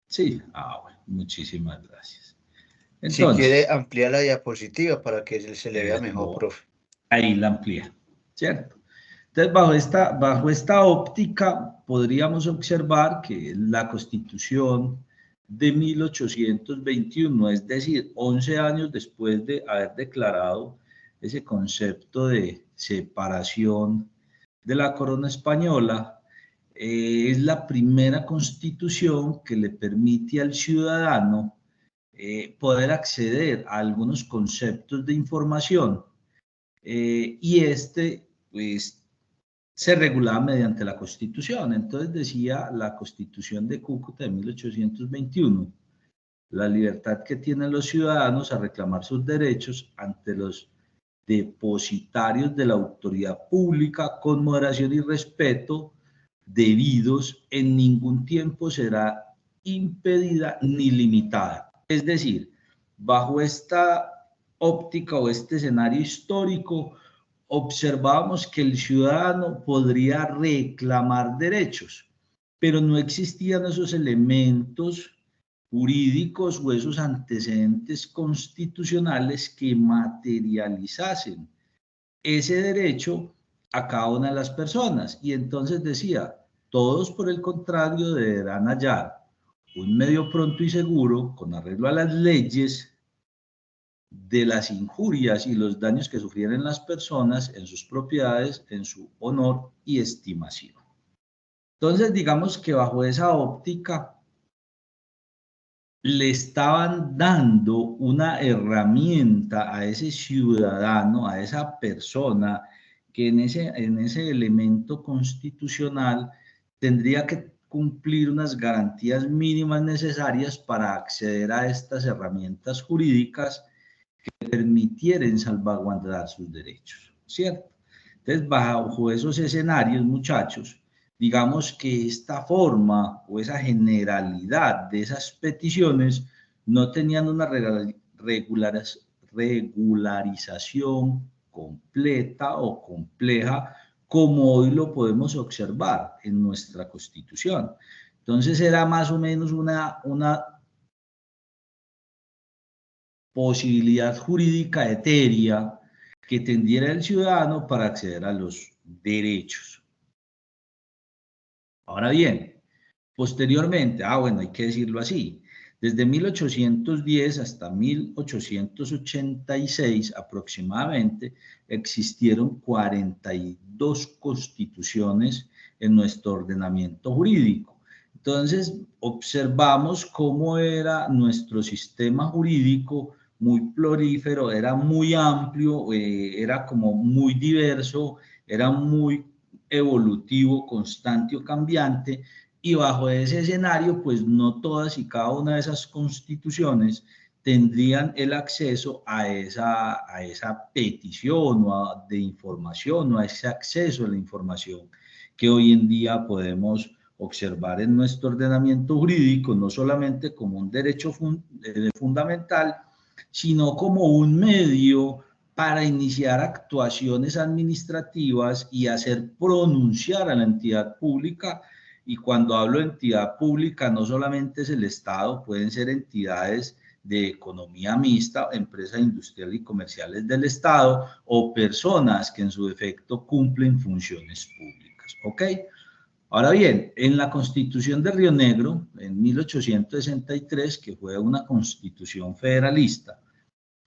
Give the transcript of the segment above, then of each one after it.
Sí, bueno, muchísimas gracias. Si quiere, Entonces, ampliar la diapositiva para que se le vea mejor, profe. ahí la amplía, ¿cierto? Entonces, bajo esta óptica, podríamos observar que la Constitución de 1821, es decir, 11 años después de haber declarado ese concepto de separación de la corona española, es la primera constitución que le permite al ciudadano poder acceder a algunos conceptos de información y pues, se regulaba mediante la Constitución. Entonces decía la Constitución de Cúcuta de 1821, la libertad que tienen los ciudadanos a reclamar sus derechos ante los depositarios de la autoridad pública con moderación y respeto debidos, en ningún tiempo será impedida ni limitada. Es decir, bajo esta óptica o este escenario histórico, observábamos que el ciudadano podría reclamar derechos, pero no existían esos elementos jurídicos o esos antecedentes constitucionales que materializasen ese derecho a cada una de las personas. Y entonces decía, todos por el contrario deberán hallar un medio pronto y seguro, con arreglo a las leyes, de las injurias y los daños que sufrieran las personas en sus propiedades, en su honor y estimación. Entonces, digamos que bajo esa óptica, le estaban dando una herramienta a ese ciudadano, a esa persona, que en ese elemento constitucional tendría que cumplir unas garantías mínimas necesarias para acceder a estas herramientas jurídicas que permitieran salvaguardar sus derechos, ¿cierto? Entonces, bajo esos escenarios, muchachos, digamos que esta forma o esa generalidad de esas peticiones no tenían una regularización completa o compleja como hoy lo podemos observar en nuestra Constitución. Entonces era más o menos una posibilidad jurídica etérea que tendría el ciudadano para acceder a los derechos. Ahora bien, posteriormente, bueno, hay que decirlo así, desde 1810 hasta 1886 aproximadamente existieron 42 constituciones en nuestro ordenamiento jurídico. Entonces, observamos cómo era nuestro sistema jurídico muy prolífero, era muy amplio, era como muy diverso, era muy evolutivo, constante o cambiante, y bajo ese escenario, pues no todas y cada una de esas constituciones tendrían el acceso a esa petición de información o a ese acceso a la información que hoy en día podemos observar en nuestro ordenamiento jurídico, no solamente como un derecho fundamental, sino como un medio para iniciar actuaciones administrativas y hacer pronunciar a la entidad pública. Y cuando hablo de entidad pública, no solamente es el Estado, pueden ser entidades de economía mixta, empresas industriales y comerciales del Estado o personas que en su defecto cumplen funciones públicas. ¿Ok? Ahora bien, en la Constitución de Río Negro, en 1863, que fue una constitución federalista,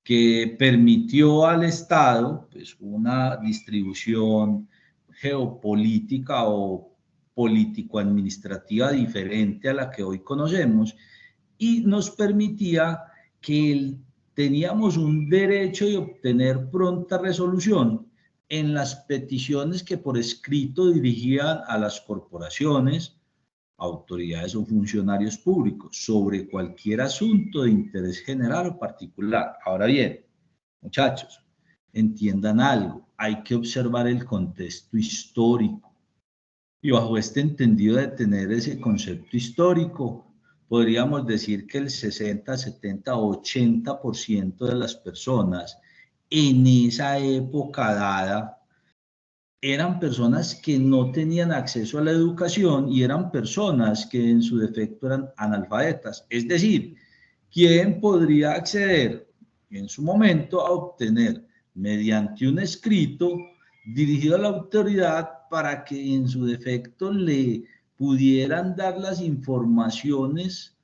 que permitió al Estado pues, una distribución geopolítica o político-administrativa diferente a la que hoy conocemos y nos permitía que teníamos un derecho de obtener pronta resolución en las peticiones que por escrito dirigían a las corporaciones, autoridades o funcionarios públicos sobre cualquier asunto de interés general o particular. Ahora bien, muchachos, entiendan algo, hay que observar el contexto histórico y bajo este entendido de tener ese concepto histórico, podríamos decir que el 60, 70, 80% de las personas en esa época dada eran personas que no tenían acceso a la educación y eran personas que en su defecto eran analfabetas. Es decir, ¿quién podría acceder en su momento a obtener mediante un escrito dirigido a la autoridad para que en su defecto le pudieran dar las informaciones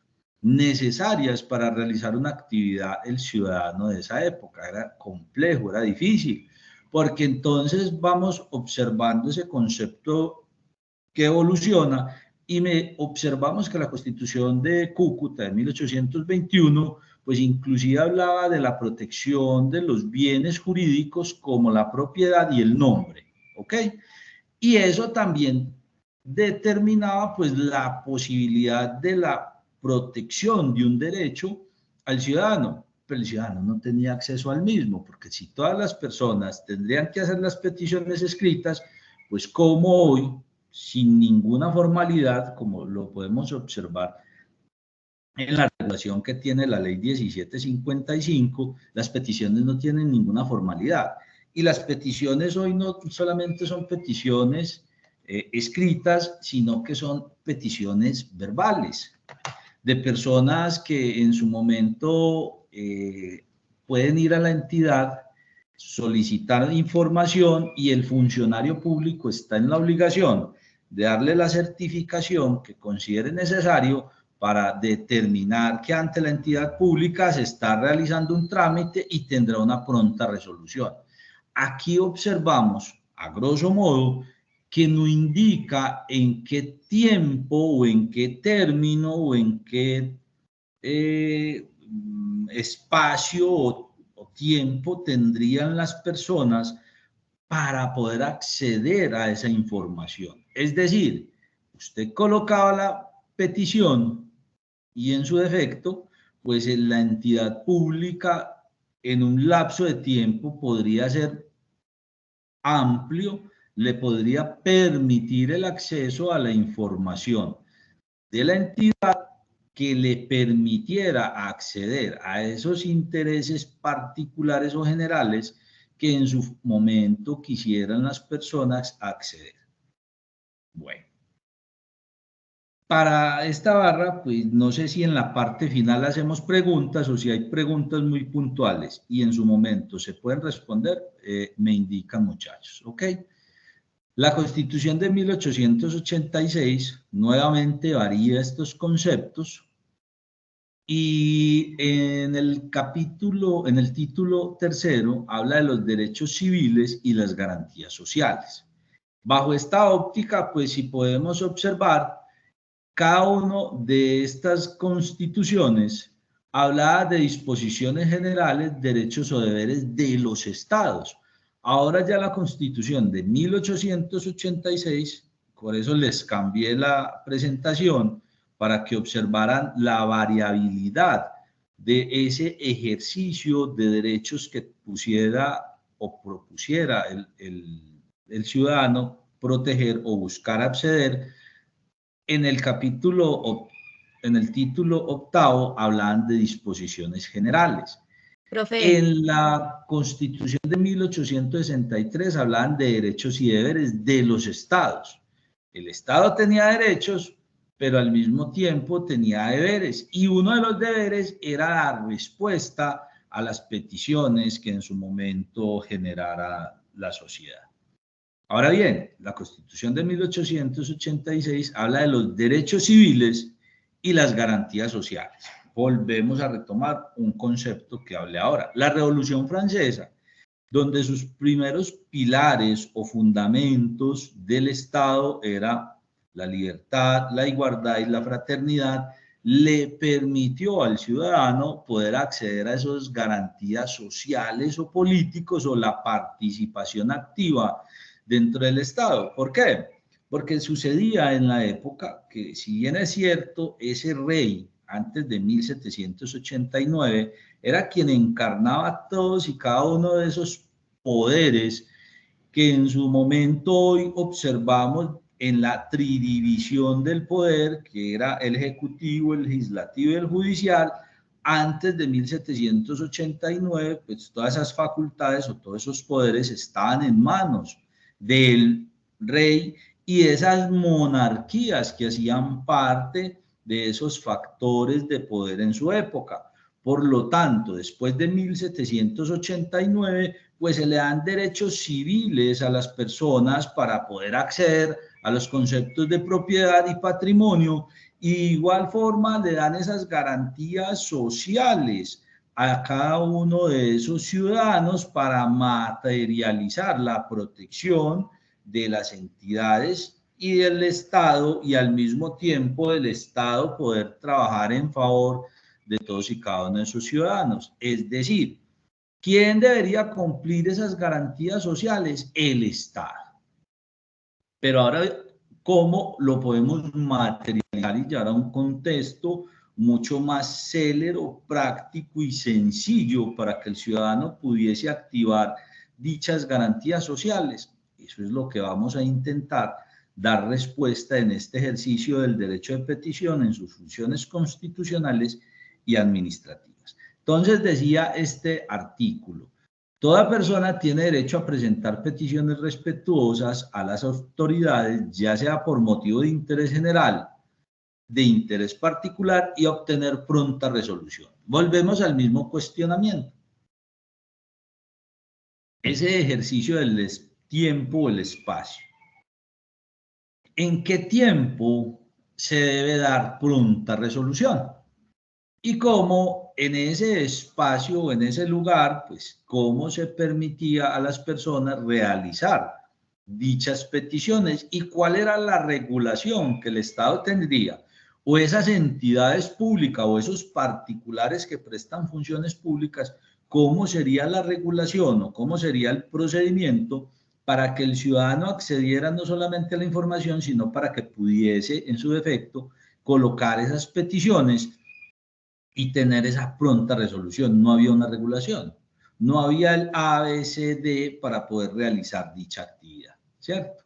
necesarias para realizar una actividad el ciudadano de esa época? Era complejo, era difícil, porque entonces vamos observando ese concepto que evoluciona y observamos que la Constitución de Cúcuta de 1821 pues inclusive hablaba de la protección de los bienes jurídicos como la propiedad y el nombre, ¿ok? Y eso también determinaba pues la posibilidad de la protección de un derecho al ciudadano, pero el ciudadano no tenía acceso al mismo, porque si todas las personas tendrían que hacer las peticiones escritas, pues como hoy, sin ninguna formalidad, como lo podemos observar en la regulación que tiene la ley 1755, las peticiones no tienen ninguna formalidad. Y las peticiones hoy no solamente son peticiones escritas, sino que son peticiones verbales de personas que en su momento pueden ir a la entidad, solicitar información y el funcionario público está en la obligación de darle la certificación que considere necesario para determinar que ante la entidad pública se está realizando un trámite y tendrá una pronta resolución. Aquí observamos, a grosso modo, que no indica en qué tiempo o en qué término o en qué espacio o tiempo tendrían las personas para poder acceder a esa información. Es decir, usted colocaba la petición y en su defecto, pues la entidad pública en un lapso de tiempo podría ser amplio, le podría permitir el acceso a la información de la entidad que le permitiera acceder a esos intereses particulares o generales que en su momento quisieran las personas acceder. Bueno, para esta barra, pues no sé si en la parte final hacemos preguntas o si hay preguntas muy puntuales y en su momento se pueden responder, me indican muchachos, ¿ok? La Constitución de 1886 nuevamente varía estos conceptos y en el capítulo, en el título tercero, habla de los derechos civiles y las garantías sociales. Bajo esta óptica, pues si podemos observar, cada uno de estas constituciones habla de disposiciones generales, derechos o deberes de los estados. Ahora ya la Constitución de 1886, por eso les cambié la presentación para que observaran la variabilidad de ese ejercicio de derechos que pusiera o propusiera el ciudadano proteger o buscar acceder. En el capítulo, en el título octavo, hablan de disposiciones generales. Profe. En la Constitución de 1863 hablaban de derechos y deberes de los estados. El estado tenía derechos, pero al mismo tiempo tenía deberes. Y uno de los deberes era dar respuesta a las peticiones que en su momento generara la sociedad. Ahora bien, la Constitución de 1886 habla de los derechos civiles y las garantías sociales. Volvemos a retomar un concepto que hablé ahora. La Revolución Francesa, donde sus primeros pilares o fundamentos del Estado era la libertad, la igualdad y la fraternidad, le permitió al ciudadano poder acceder a esas garantías sociales o políticos o la participación activa dentro del Estado. ¿Por qué? Porque sucedía en la época que, si bien es cierto, ese rey, antes de 1789, era quien encarnaba todos y cada uno de esos poderes que en su momento hoy observamos en la tridivisión del poder, que era el ejecutivo, el legislativo y el judicial. Antes de 1789, pues todas esas facultades o todos esos poderes estaban en manos del rey y esas monarquías que hacían parte de esos factores de poder en su época. Por lo tanto, después de 1789, pues se le dan derechos civiles a las personas para poder acceder a los conceptos de propiedad y patrimonio, y de igual forma le dan esas garantías sociales a cada uno de esos ciudadanos para materializar la protección de las entidades y del Estado, y al mismo tiempo del Estado poder trabajar en favor de todos y cada uno de sus ciudadanos. Es decir, ¿quién debería cumplir esas garantías sociales? El Estado. Pero ahora, ¿cómo lo podemos materializar y llevar a un contexto mucho más célero, práctico y sencillo para que el ciudadano pudiese activar dichas garantías sociales? Eso es lo que vamos a intentar dar respuesta en este ejercicio del derecho de petición en sus funciones constitucionales y administrativas. Entonces decía este artículo: toda persona tiene derecho a presentar peticiones respetuosas a las autoridades, ya sea por motivo de interés general, de interés particular, y obtener pronta resolución. Volvemos al mismo cuestionamiento. Ese ejercicio del tiempo o el espacio. ¿En qué tiempo se debe dar pronta resolución? Y cómo en ese espacio o en ese lugar, pues cómo se permitía a las personas realizar dichas peticiones y cuál era la regulación que el Estado tendría, o esas entidades públicas o esos particulares que prestan funciones públicas, cómo sería la regulación o cómo sería el procedimiento para que el ciudadano accediera no solamente a la información, sino para que pudiese, en su defecto, colocar esas peticiones y tener esa pronta resolución. No había una regulación, no había el ABCD para poder realizar dicha actividad, ¿cierto?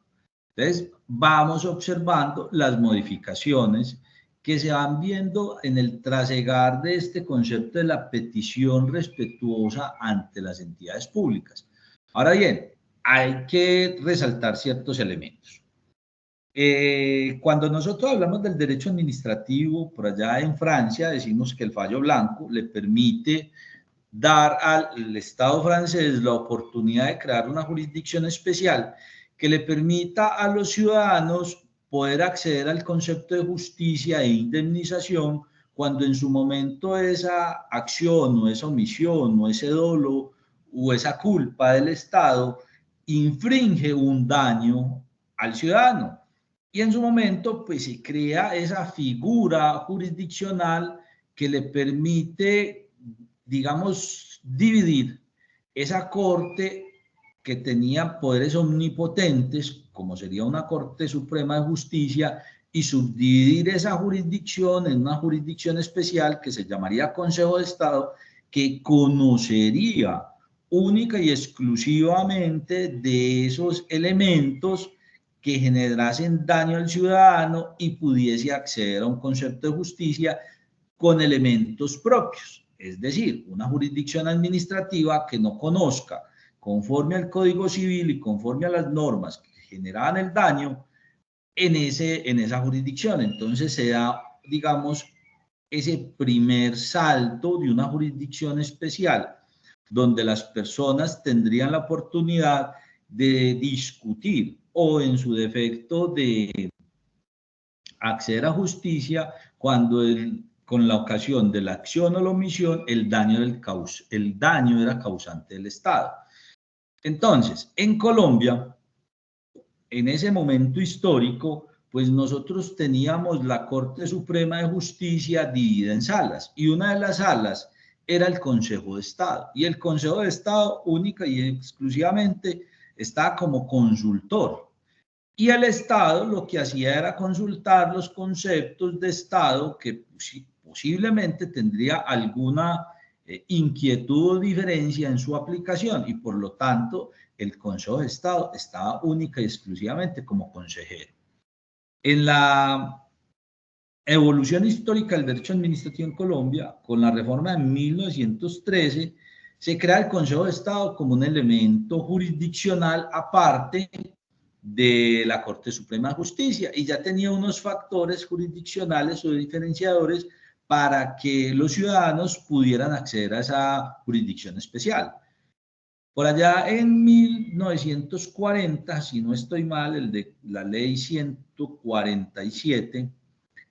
Entonces, vamos observando las modificaciones que se van viendo en el trasegar de este concepto de la petición respetuosa ante las entidades públicas. Ahora bien, hay que resaltar ciertos elementos. Cuando nosotros hablamos del derecho administrativo, por allá en Francia, decimos que el fallo blanco le permite dar al Estado francés la oportunidad de crear una jurisdicción especial que le permita a los ciudadanos poder acceder al concepto de justicia e indemnización cuando en su momento esa acción o esa omisión o ese dolo o esa culpa del Estado infringe un daño al ciudadano. Y en su momento, pues se crea esa figura jurisdiccional que le permite, digamos, dividir esa corte que tenía poderes omnipotentes, como sería una Corte Suprema de Justicia, y subdividir esa jurisdicción en una jurisdicción especial que se llamaría Consejo de Estado, que conocería única y exclusivamente de esos elementos que generasen daño al ciudadano y pudiese acceder a un concepto de justicia con elementos propios. Es decir, una jurisdicción administrativa que no conozca, conforme al Código Civil y conforme a las normas que generaban el daño en esa jurisdicción. Entonces se da, digamos, ese primer salto de una jurisdicción especial, donde las personas tendrían la oportunidad de discutir o en su defecto de acceder a justicia cuando con la ocasión de la acción o la omisión el daño era causante del Estado. Entonces, en Colombia, en ese momento histórico, pues nosotros teníamos la Corte Suprema de Justicia dividida en salas, y una de las salas era el Consejo de Estado, y el Consejo de Estado única y exclusivamente estaba como consultor, y el Estado lo que hacía era consultar los conceptos de Estado que posiblemente tendría alguna inquietud o diferencia en su aplicación, y por lo tanto el Consejo de Estado estaba única y exclusivamente como consejero. En la evolución histórica del derecho administrativo en Colombia, con la reforma de 1913, se crea el Consejo de Estado como un elemento jurisdiccional aparte de la Corte Suprema de Justicia y ya tenía unos factores jurisdiccionales o diferenciadores para que los ciudadanos pudieran acceder a esa jurisdicción especial. Por allá en 1940, si no estoy mal, la ley 147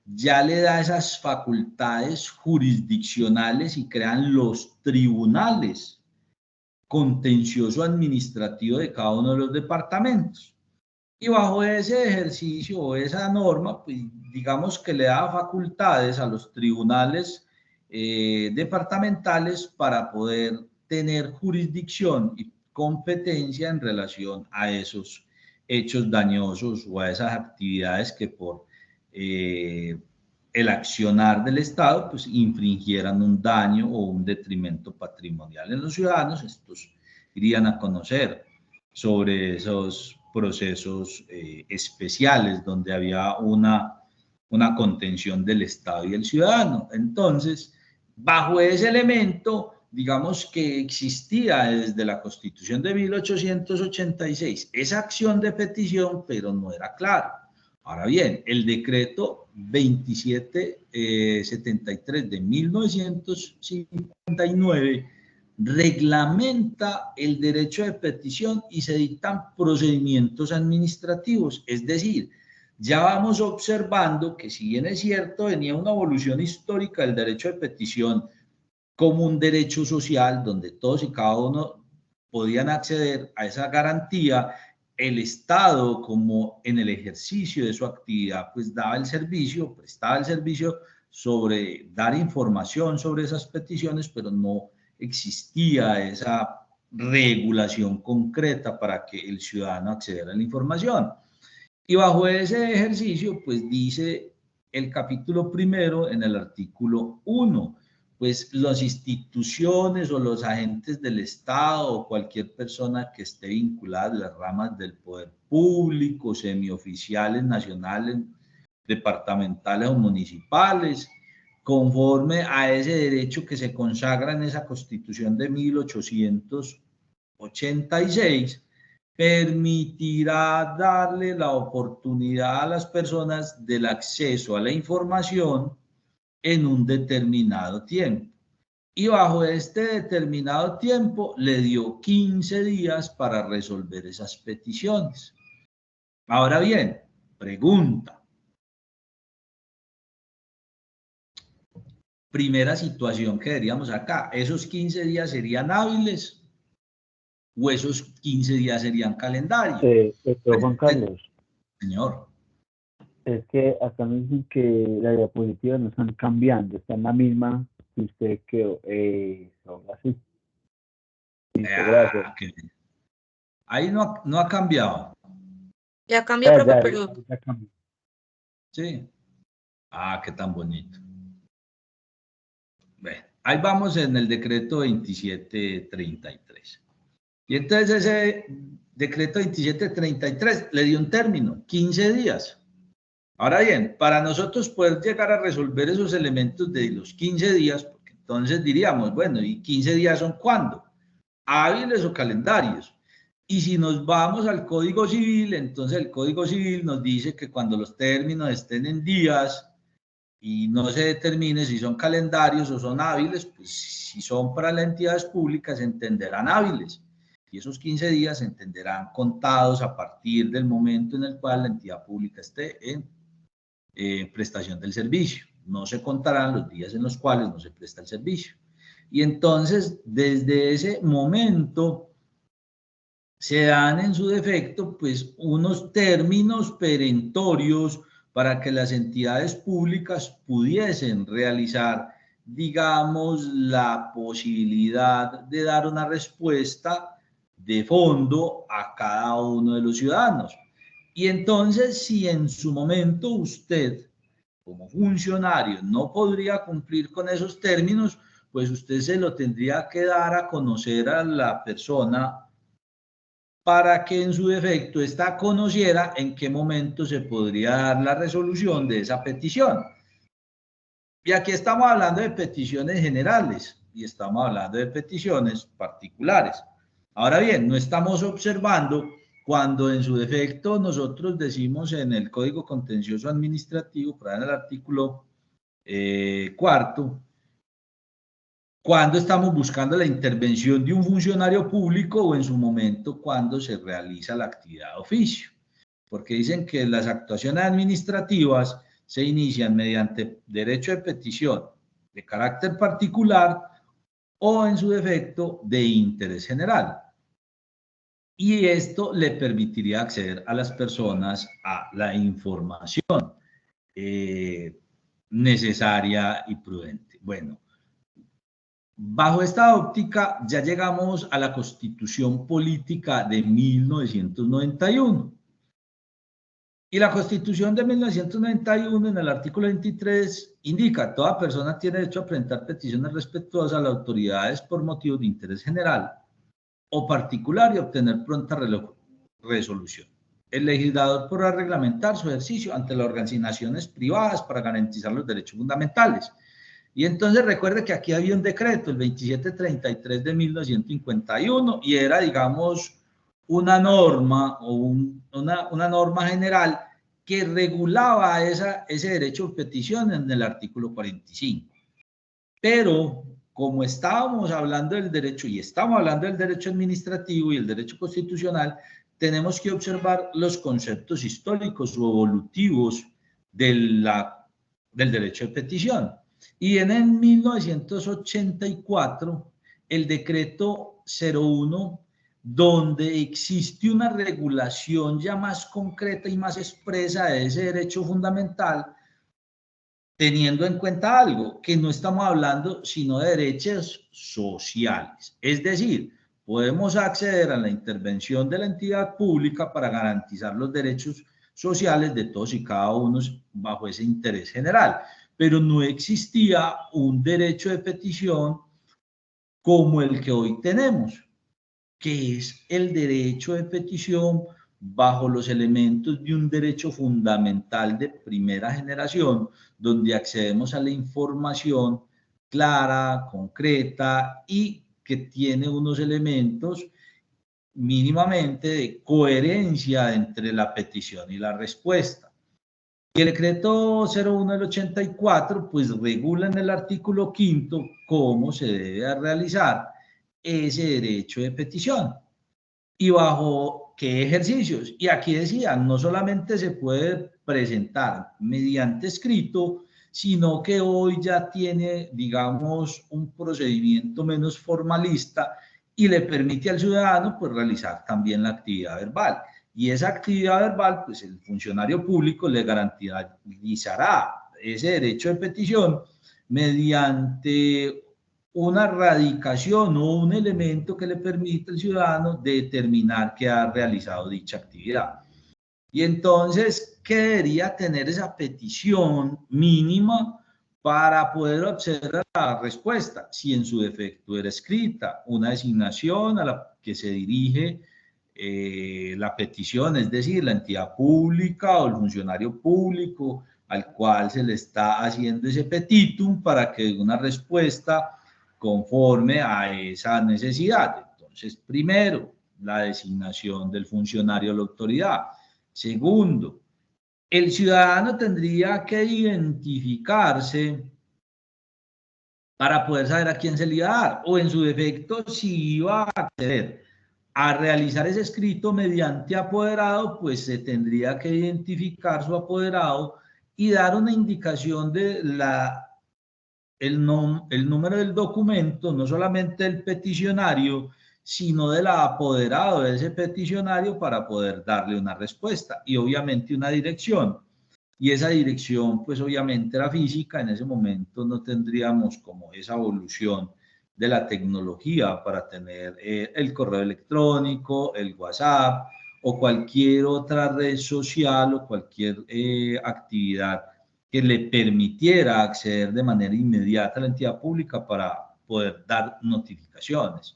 ya le da esas facultades jurisdiccionales y crean los tribunales contencioso administrativo de cada uno de los departamentos. Y bajo ese ejercicio o esa norma, pues digamos que le da facultades a los tribunales departamentales para poder tener jurisdicción y competencia en relación a esos hechos dañosos o a esas actividades que por el accionar del Estado pues infringieran un daño o un detrimento patrimonial en los ciudadanos. Estos irían a conocer sobre esos procesos especiales donde había una contención del Estado y el ciudadano. Entonces, bajo ese elemento, digamos que existía desde la Constitución de 1886 esa acción de petición, pero no era claro. Ahora bien, el decreto 2773 de 1959 reglamenta el derecho de petición y se dictan procedimientos administrativos. Es decir, ya vamos observando que si bien es cierto, venía una evolución histórica del derecho de petición como un derecho social donde todos y cada uno podían acceder a esa garantía, el Estado, como en el ejercicio de su actividad, pues daba el servicio, prestaba el servicio sobre dar información sobre esas peticiones, pero no existía esa regulación concreta para que el ciudadano accediera a la información. Y bajo ese ejercicio, pues dice el capítulo primero en el artículo 1, pues las instituciones o los agentes del Estado o cualquier persona que esté vinculada a las ramas del poder público, semioficiales, nacionales, departamentales o municipales, conforme a ese derecho que se consagra en esa Constitución de 1886, permitirá darle la oportunidad a las personas del acceso a la información en un determinado tiempo. Y bajo este determinado tiempo le dio 15 días para resolver esas peticiones. Ahora bien, pregunta. Primera situación que veríamos acá, ¿esos 15 días serían hábiles o esos 15 días serían calendario? Doctor Juan Carlos. Señor. Es que acá nos dicen que las diapositivas no están cambiando, está en la misma que usted quedó. Así. Gracias. Okay. Ahí no ha cambiado. Ya cambió, profe, pero... Ya cambió. Sí. Qué tan bonito. Bueno, ahí vamos en el decreto 2733. Y entonces ese decreto 2733 le dio un término, 15 días. Ahora bien, para nosotros poder llegar a resolver esos elementos de los 15 días, porque entonces diríamos, bueno, ¿y 15 días son cuándo? ¿Hábiles o calendarios? Y si nos vamos al Código Civil, entonces el Código Civil nos dice que cuando los términos estén en días y no se determine si son calendarios o son hábiles, pues si son para las entidades públicas se entenderán hábiles. Y esos 15 días se entenderán contados a partir del momento en el cual la entidad pública esté en prestación del servicio. No se contarán los días en los cuales no se presta el servicio. Y entonces, desde ese momento, se dan en su defecto, pues, unos términos perentorios para que las entidades públicas pudiesen realizar, digamos, la posibilidad de dar una respuesta de fondo a cada uno de los ciudadanos. Y entonces, si en su momento usted, como funcionario, no podría cumplir con esos términos, pues usted se lo tendría que dar a conocer a la persona para que en su defecto ésta conociera en qué momento se podría dar la resolución de esa petición. Y aquí estamos hablando de peticiones generales y estamos hablando de peticiones particulares. Ahora bien, no estamos observando cuando en su defecto nosotros decimos en el Código Contencioso Administrativo, por ahí en el artículo 4, cuando estamos buscando la intervención de un funcionario público o en su momento cuando se realiza la actividad de oficio, porque dicen que las actuaciones administrativas se inician mediante derecho de petición de carácter particular o en su defecto de interés general. Y esto le permitiría acceder a las personas a la información necesaria y prudente. Bueno, bajo esta óptica ya llegamos a la Constitución Política de 1991. Y la Constitución de 1991, en el artículo 23, indica: toda persona tiene derecho a presentar peticiones respetuosas a las autoridades por motivos de interés general o particular y obtener pronta resolución. El legislador podrá reglamentar su ejercicio ante las organizaciones privadas para garantizar los derechos fundamentales. Y entonces recuerde que aquí había un decreto, el 2733 de 1951, y era, digamos, una norma o una norma general que regulaba ese derecho de petición en el artículo 45. Pero como estábamos hablando del derecho y estamos hablando del derecho administrativo y el derecho constitucional, tenemos que observar los conceptos históricos o evolutivos del derecho de petición. Y en el 1984, el decreto 01, donde existe una regulación ya más concreta y más expresa de ese derecho fundamental, teniendo en cuenta algo, que no estamos hablando sino de derechos sociales. Es decir, podemos acceder a la intervención de la entidad pública para garantizar los derechos sociales de todos y cada uno bajo ese interés general, pero no existía un derecho de petición como el que hoy tenemos, que es el derecho de petición bajo los elementos de un derecho fundamental de primera generación, donde accedemos a la información clara, concreta y que tiene unos elementos mínimamente de coherencia entre la petición y la respuesta. Y el decreto 01 del 84 pues regula en el artículo 5 cómo se debe realizar ese derecho de petición y bajo qué ejercicios. Y aquí decía, no solamente se puede presentar mediante escrito, sino que hoy ya tiene, digamos, un procedimiento menos formalista y le permite al ciudadano pues realizar también la actividad verbal. Y esa actividad verbal, pues el funcionario público le garantizará ese derecho de petición mediante una radicación o un elemento que le permite al ciudadano determinar que ha realizado dicha actividad. Y entonces, ¿qué debería tener esa petición mínima para poder observar la respuesta? Si en su defecto era escrita, una designación a la que se dirige la petición, es decir, la entidad pública o el funcionario público al cual se le está haciendo ese petitum para que dé una respuesta conforme a esa necesidad. Entonces, primero, la designación del funcionario a la autoridad. Segundo, el ciudadano tendría que identificarse para poder saber a quién se le iba a dar, o en su defecto, si iba a acceder a realizar ese escrito mediante apoderado, pues se tendría que identificar su apoderado y dar una indicación de el número del documento, no solamente del peticionario, sino del apoderado de ese peticionario para poder darle una respuesta y obviamente una dirección. Y esa dirección, pues obviamente era física, en ese momento no tendríamos como esa evolución de la tecnología para tener el correo electrónico, el WhatsApp o cualquier otra red social o cualquier actividad que le permitiera acceder de manera inmediata a la entidad pública para poder dar notificaciones.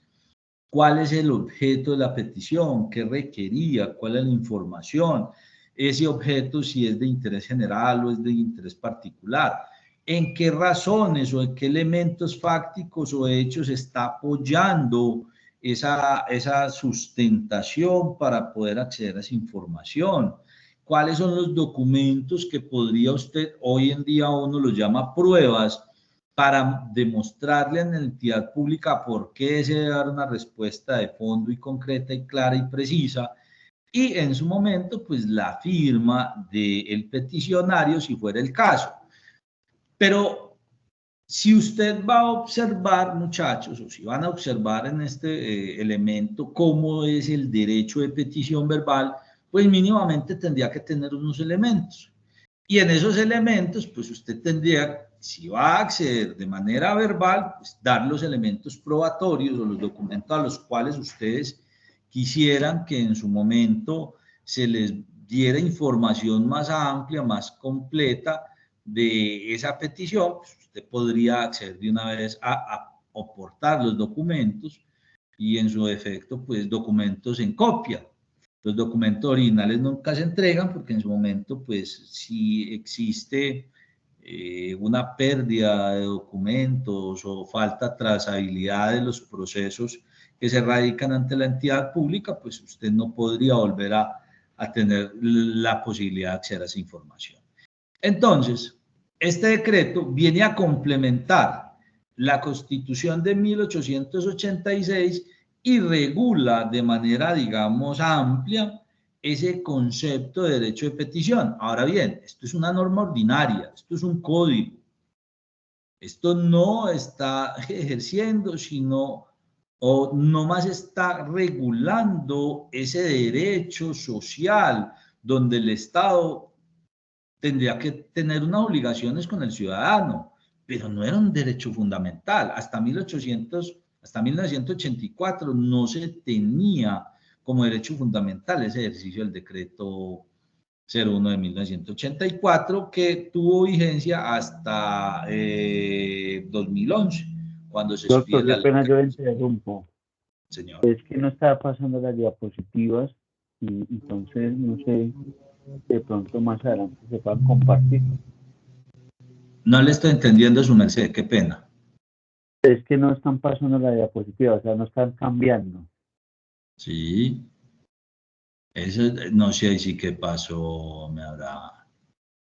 ¿Cuál es el objeto de la petición? ¿Qué requería? ¿Cuál es la información? Ese objeto, si es de interés general o es de interés particular. ¿En qué razones o en qué elementos fácticos o hechos está apoyando esa sustentación para poder acceder a esa información. ¿Cuáles son los documentos que podría usted, hoy en día uno los llama pruebas, para demostrarle a la entidad pública por qué se debe dar una respuesta de fondo y concreta y clara y precisa? Y en su momento, pues la firma del peticionario, si fuera el caso. Pero si usted va a observar, muchachos, o si van a observar en este elemento cómo es el derecho de petición verbal, pues mínimamente tendría que tener unos elementos. Y en esos elementos, pues usted tendría, si va a acceder de manera verbal, pues dar los elementos probatorios o los documentos a los cuales ustedes quisieran que en su momento se les diera información más amplia, más completa de esa petición. Pues usted podría acceder de una vez a aportar los documentos y en su defecto, pues documentos en copia. Los documentos originales nunca se entregan porque en su momento, pues, si existe una pérdida de documentos o falta trazabilidad de los procesos que se radican ante la entidad pública, pues usted no podría volver a tener la posibilidad de acceder a esa información. Entonces, este decreto viene a complementar la Constitución de 1886 y regula de manera, digamos, amplia ese concepto de derecho de petición. Ahora bien, esto es una norma ordinaria, esto es un código. Esto no está ejerciendo, sino, o no más está regulando ese derecho social donde el Estado tendría que tener unas obligaciones con el ciudadano, pero no era un derecho fundamental. Hasta 1984 no se tenía como derecho fundamental ese ejercicio del decreto 01 de 1984, que tuvo vigencia hasta 2011, cuando se expide Doctor, la qué pena, ley. yo le interrumpo. Señor. Es que no estaba pasando las diapositivas y entonces no sé, de pronto más adelante se puedan compartir. No le estoy entendiendo, su merced, qué pena. Es que no están pasando la diapositiva, o sea, no están cambiando. Sí. Eso no sé ahí sí qué pasó, me habrá.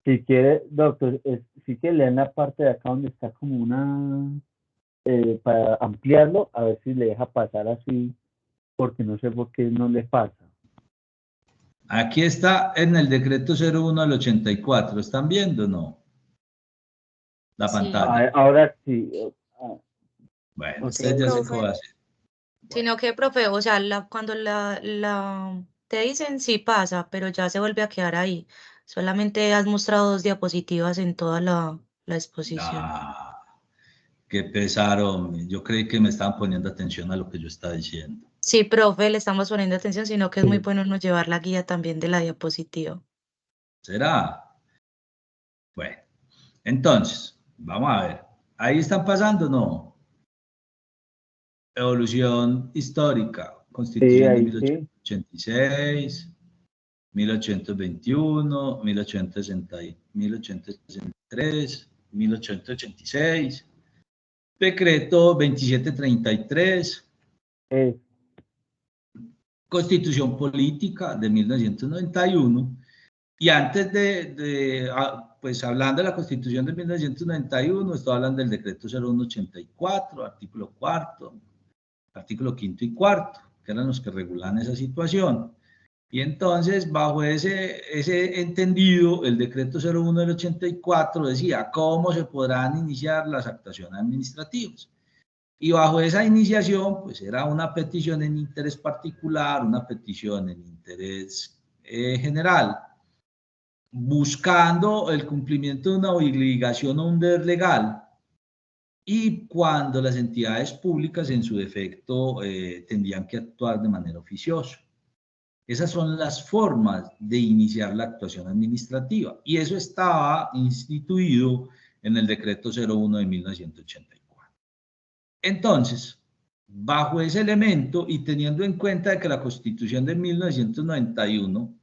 Si quiere, doctor, si quiere leer la parte de acá donde está como una, para ampliarlo, a ver si le deja pasar así, porque no sé por qué no le pasa. Aquí está en el decreto 01 del 84, ¿están viendo o no? La Sí. pantalla. Ahora sí. Bueno, Otra usted vez. ya sé Profe, cómo hacer. sino que, profe, o sea, cuando te dicen sí pasa, pero ya se vuelve a quedar ahí. Solamente has mostrado 2 diapositivas en toda la exposición. Ah, qué pesar, yo creí que me estaban poniendo atención a lo que yo estaba diciendo. Sí, profe, le estamos poniendo atención, sino que es muy Sí. bueno no llevar la guía también de la diapositiva. ¿Será? Bueno, entonces, vamos a ver. ¿Ahí están pasando o no? Evolución histórica, Sí, Constitución de ahí sí. 1886, 1821, 1863, 1886, decreto 2733, Es, Constitución Política de 1991, y antes pues hablando de la Constitución de 1991, estoy hablando del decreto 0184, artículo cuarto, artículo quinto y cuarto, que eran los que regulan esa situación. Y entonces, bajo ese entendido, el decreto 01 del 84 decía cómo se podrán iniciar las actuaciones administrativas. Y bajo esa iniciación, pues era una petición en interés particular, una petición en interés general, buscando el cumplimiento de una obligación o un deber legal. Y cuando las entidades públicas, en su defecto, tendrían que actuar de manera oficiosa. Esas son las formas de iniciar la actuación administrativa y eso estaba instituido en el decreto 01 de 1984. Entonces, bajo ese elemento y teniendo en cuenta que la Constitución de 1991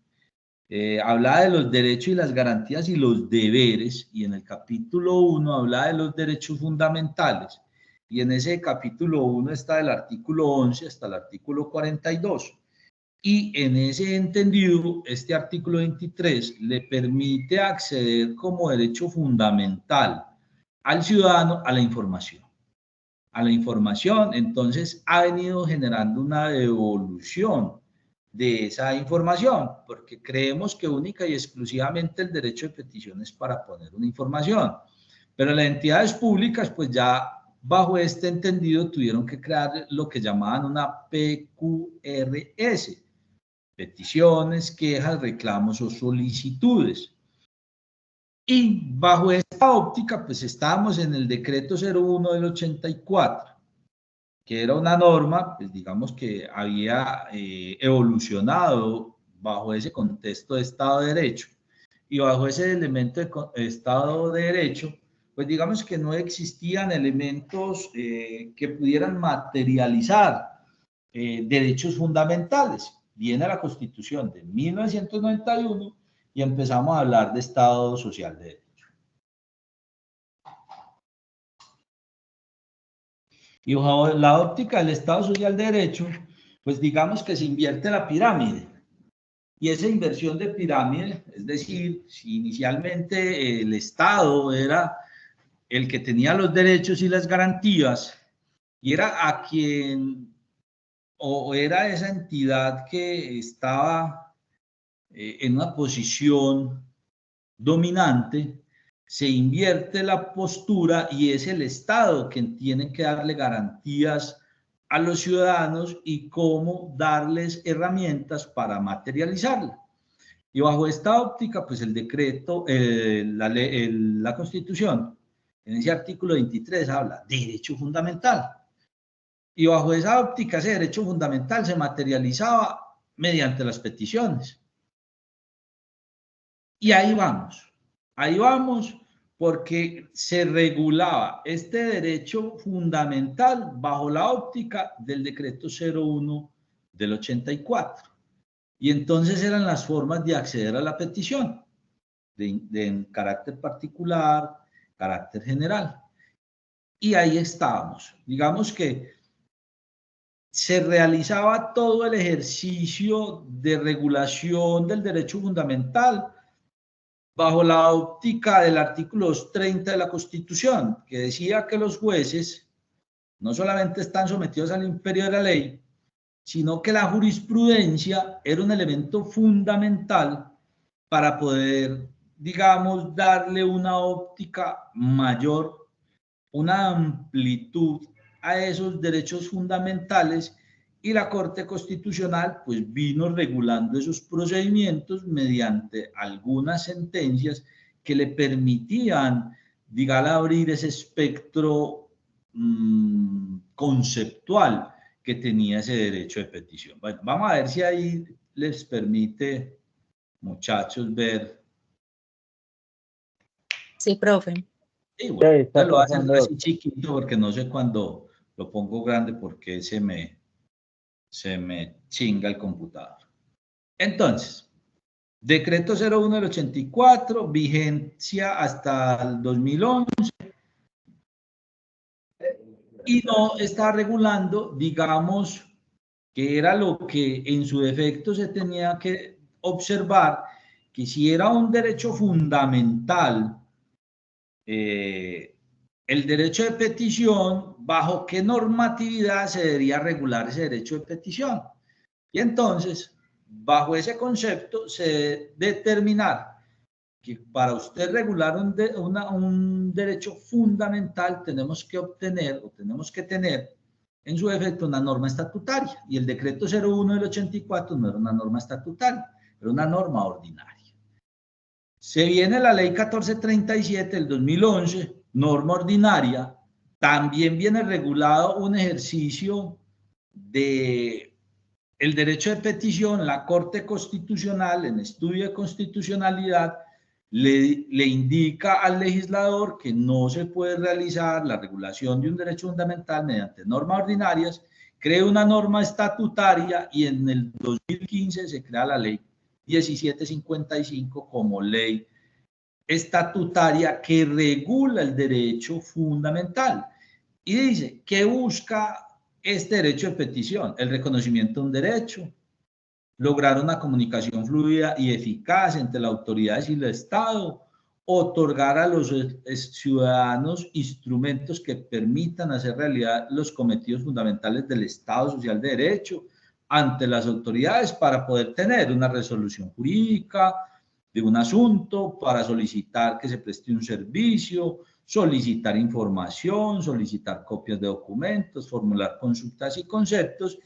hablaba de los derechos y las garantías y los deberes, y en el capítulo 1 hablaba de los derechos fundamentales, y en ese capítulo 1 está del artículo 11 hasta el artículo 42. Y en ese entendido, este artículo 23 le permite acceder como derecho fundamental al ciudadano a la información. Entonces ha venido generando una evolución de esa información, porque creemos que única y exclusivamente el derecho de petición es para poner una información, pero las entidades públicas pues ya bajo este entendido tuvieron que crear lo que llamaban una PQRS, peticiones, quejas, reclamos o solicitudes. Y bajo esta óptica, pues estábamos en el decreto 01 del 84, que era una norma, pues digamos que había evolucionado bajo ese contexto de Estado de Derecho. Y bajo ese elemento de Estado de Derecho, pues digamos que no existían elementos que pudieran materializar derechos fundamentales. Viene la Constitución de 1991 y empezamos a hablar de Estado Social de Derecho. Y bajo la óptica del Estado Social de Derecho, pues digamos que se invierte la pirámide. Y esa inversión de pirámide, es decir, si inicialmente el Estado era el que tenía los derechos y las garantías, y era a quien, o era esa entidad que estaba en una posición dominante, se invierte la postura y es el Estado quien tiene que darle garantías a los ciudadanos y cómo darles herramientas para materializarla. Y bajo esta óptica, pues el decreto, la Constitución, en ese artículo 23 habla de derecho fundamental. Y bajo esa óptica, ese derecho fundamental se materializaba mediante las peticiones. Y ahí vamos, porque se regulaba este derecho fundamental bajo la óptica del decreto 01 del 84. Y entonces eran las formas de acceder a la petición, de carácter particular, carácter general. Y ahí estábamos. Digamos que se realizaba todo el ejercicio de regulación del derecho fundamental bajo la óptica del artículo 30 de la Constitución, que decía que los jueces no solamente están sometidos al imperio de la ley, sino que la jurisprudencia era un elemento fundamental para poder, digamos, darle una óptica mayor, una amplitud a esos derechos fundamentales, y la Corte Constitucional pues vino regulando esos procedimientos mediante algunas sentencias que le permitían, digamos, abrir ese espectro conceptual que tenía ese derecho de petición. Bueno, vamos a ver si ahí les permite, muchachos, ver. Sí, profe. Sí, bueno, lo hacen así chiquito porque no sé cuándo lo pongo grande porque se me chinga el computador. Entonces, decreto 01 del 84, vigencia hasta el 2011, y no está regulando, digamos, que era lo que en su defecto se tenía que observar, que si era un derecho fundamental, el derecho de petición, ¿bajo qué normatividad se debería regular ese derecho de petición? Y entonces, bajo ese concepto, se debe determinar que para usted regular un derecho fundamental tenemos que tener en su efecto una norma estatutaria. Y el decreto 01 del 84 no era una norma estatutaria, era una norma ordinaria. Se viene la ley 1437 del 2011, norma ordinaria, también viene regulado un ejercicio de el derecho de petición. La Corte Constitucional, en estudio de constitucionalidad, le indica al legislador que no se puede realizar la regulación de un derecho fundamental mediante normas ordinarias, crea una norma estatutaria y en el 2015 se crea la ley 1755 como ley estatutaria que regula el derecho fundamental. Y dice, ¿qué busca este derecho de petición? El reconocimiento de un derecho, lograr una comunicación fluida y eficaz entre las autoridades y el Estado, otorgar a los ciudadanos instrumentos que permitan hacer realidad los cometidos fundamentales del Estado Social de Derecho ante las autoridades para poder tener una resolución jurídica de un asunto, para solicitar que se preste un servicio, solicitar información, solicitar copias de documentos, formular consultas y conceptos,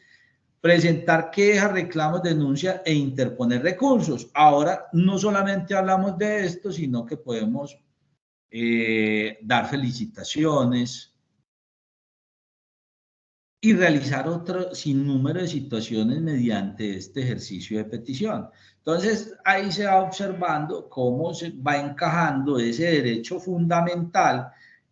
presentar quejas, reclamos, denuncias e interponer recursos. Ahora no solamente hablamos de esto, sino que podemos dar felicitaciones y realizar otro sinnúmero de situaciones mediante este ejercicio de petición. Entonces, ahí se va observando cómo se va encajando ese derecho fundamental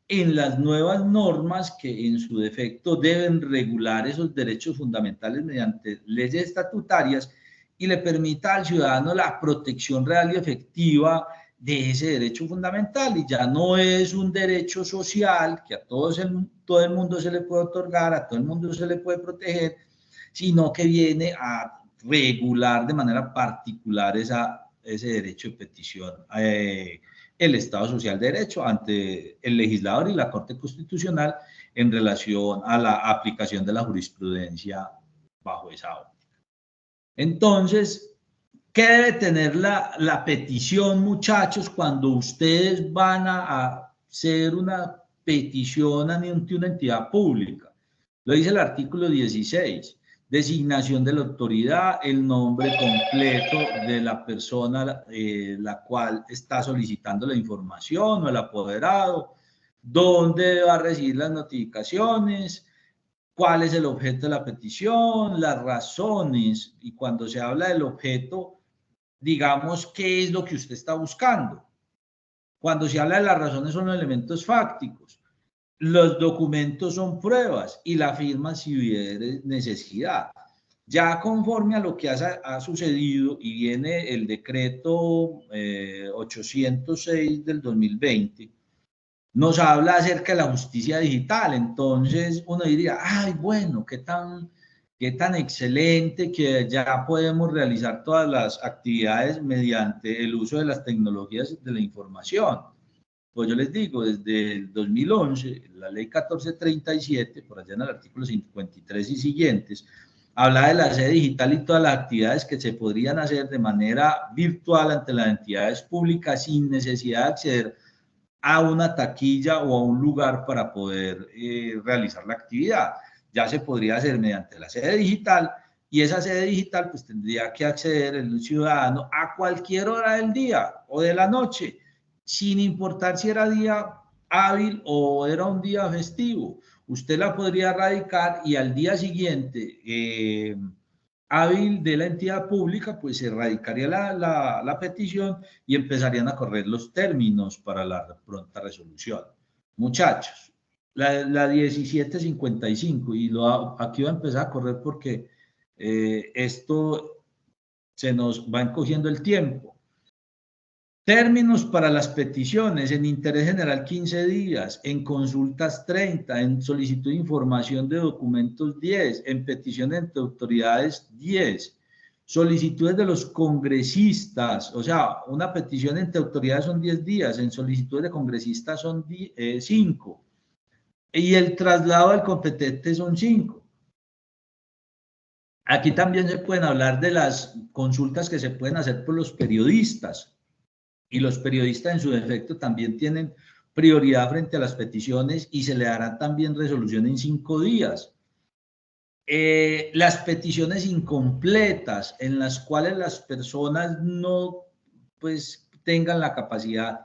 en las nuevas normas que en su defecto deben regular esos derechos fundamentales mediante leyes estatutarias y le permita al ciudadano la protección real y efectiva de ese derecho fundamental, y ya no es un derecho social que a todo el mundo se le puede otorgar, a todo el mundo se le puede proteger, sino que viene a regular de manera particular ese derecho de petición, el Estado Social de Derecho ante el legislador y la Corte Constitucional en relación a la aplicación de la jurisprudencia bajo esa óptica. Entonces, ¿qué debe tener la petición, muchachos, cuando ustedes van a hacer una petición ante una entidad pública? Lo dice el artículo 16. Designación de la autoridad, el nombre completo de la persona la cual está solicitando la información o el apoderado, dónde va a recibir las notificaciones, cuál es el objeto de la petición, las razones, y cuando se habla del objeto, digamos, ¿qué es lo que usted está buscando? Cuando se habla de las razones son los elementos fácticos, los documentos son pruebas y la firma si hubiera necesidad. Ya conforme a lo que ha sucedido y viene el decreto 806 del 2020, nos habla acerca de la justicia digital. Entonces uno diría, ay, bueno, qué tan excelente que ya podemos realizar todas las actividades mediante el uso de las tecnologías de la información. Pues yo les digo, desde el 2011, la ley 1437, por allá en el artículo 53 y siguientes, habla de la sede digital y todas las actividades que se podrían hacer de manera virtual ante las entidades públicas sin necesidad de acceder a una taquilla o a un lugar para poder realizar la actividad. Ya se podría hacer mediante la sede digital, y esa sede digital pues tendría que acceder el ciudadano a cualquier hora del día o de la noche, sin importar si era día hábil o era un día festivo. Usted la podría radicar y al día siguiente hábil de la entidad pública, pues se radicaría la petición y empezarían a correr los términos para la pronta resolución. Muchachos, la 1755, y aquí va a empezar a correr porque esto se nos va encogiendo el tiempo. Términos para las peticiones: en interés general 15 días, en consultas 30, en solicitud de información de documentos 10, en petición entre autoridades 10, solicitudes de los congresistas, o sea, una petición entre autoridades son 10 días, en solicitudes de congresistas son 5, y el traslado del competente son 5. Aquí también se pueden hablar de las consultas que se pueden hacer por los periodistas. Y los periodistas en su defecto también tienen prioridad frente a las peticiones y se le dará también resolución en 5 días. Las peticiones incompletas en las cuales las personas no pues tengan la capacidad